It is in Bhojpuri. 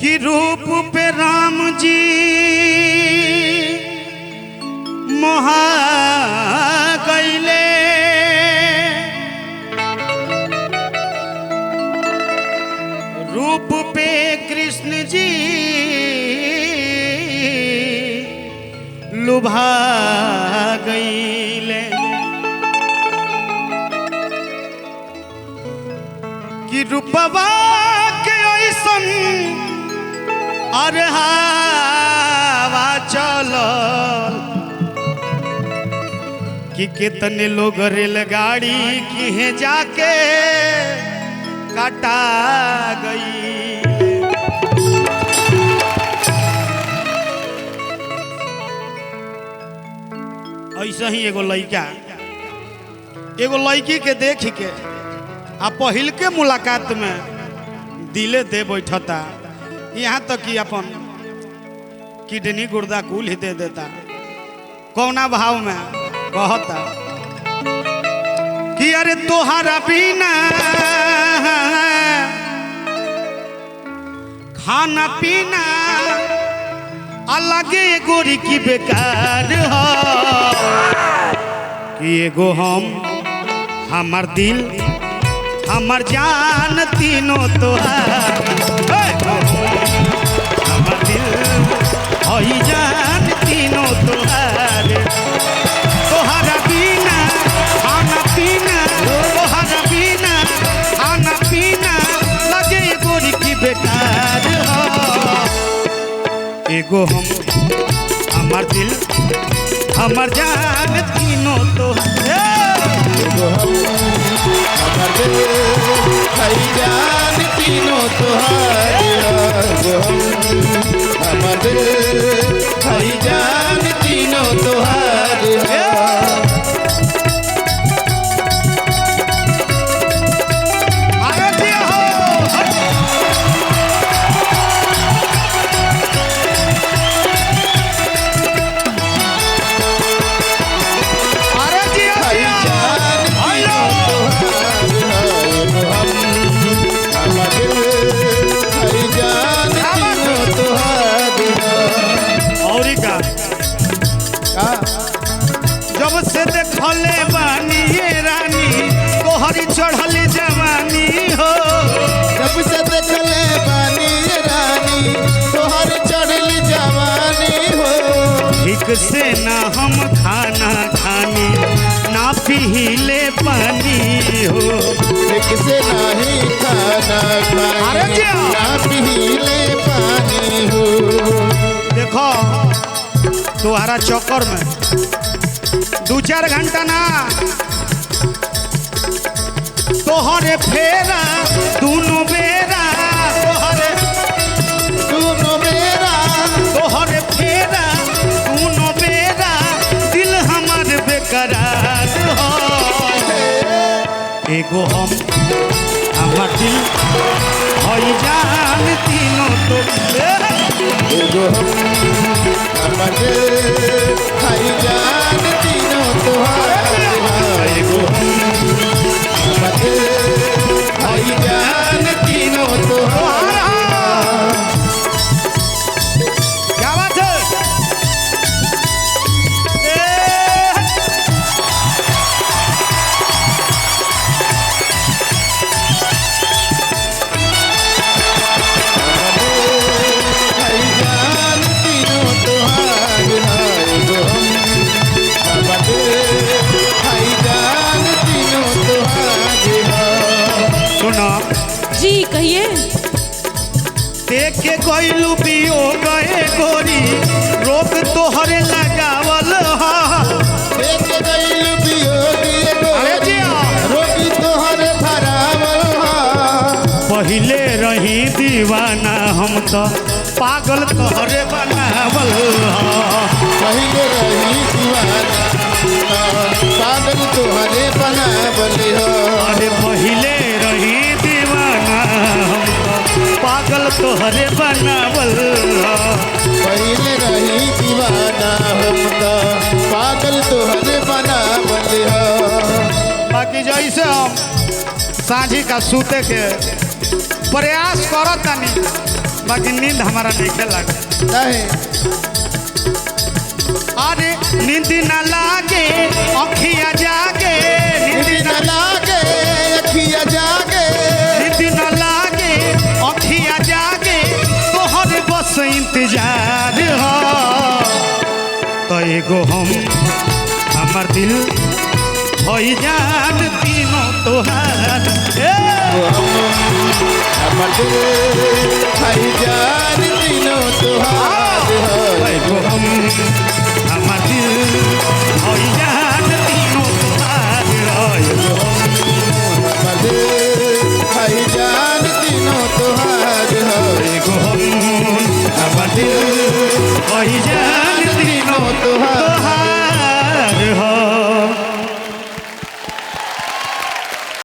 कि रूप पे राम जी मोहा गईले, रूप पे कृष्ण जी लुभा गईले, कि रूपवा के ऐसन अरे हवा चलल कि कितने लोग रेलगाड़ी की जाके काटा गई। ऐसा ही एगो लड़का एगो लड़की के देख के आ पहिल के मुलाकात में दिले दे बैठता, यहाँ तक कि अपन किडनी गुर्दा कुल ही दे देता। कौना भाव में कहता कि अरे तोहरा बिना खाना पीना अलगे गोरी की बेकार हो, कि एगो हम हमार दिल हमार जान तीनों तोहार, हमार दिल हई जान तीनों तोहार, तोहरा बिना खाना पीना, तोहरा बिना खाना पीना लगे गोरी की बेकार हो, एगो हम हमार दिल हमार जान तीनों तोहार, एगो हम हमार दिल हई जान तीनों तोहार, एगो हम हमार दिल हई जान तीनों तोहार। जब से देखले बानी ये रानी तोहरी चढ़ल जवानी हो, जब से देखले बानी ये रानी तोहरी चढ़ल जवानी हो, ठीक से ना हम खाना खानी ना पीले पानी हो, ठीक से नहीं खाना खानी ना पीले पानी हो। देखो तुम्हारा चक्कर में 2-4 घंटा ना तोहरे फेरा दोनों बेरा, तोहरे फेरा दोनों बेरा दिल हमार बेकरार हो, एगो हम हमार दिल हई जान तीनों तो, एगो हम हमार दिल हई जान तीनों तोहार, एगो हम हमार दिल हई जान तीनों तोहार। क्या बात है? जी कहिए। देख के कोइलू पियो गए गोरी रोक तोहरे लगावल हा, देख के कोइलू पियो गए गोरी रोक तोहरे भरावल हा, पहिले रही दीवाना हम तो पागल तोहरे बनावल हा, पहिले रही दीवाना पागल तोहरे बनावल हा, अरे पहिले रही दीवाना हम तो पागल तोहरे बनावल हा, पहिले रही दीवाना हम तो पागल तोहरे बनावल हा। बाकी जैसे हम सांझी का सूते के प्रयास करत तनी बाकी नींद हमारा नहीं खेला। नहीं अरे नींद न लागे अखिया जागे, नींद न लागे अखिया जागे, नींद न लागे अखिया जागे, तोहर बस इंतजार हो। तो एगो हमर दिल होई जान तीनों तोहार। हमर दिल भाई जान तीनों तुहार हो। एगो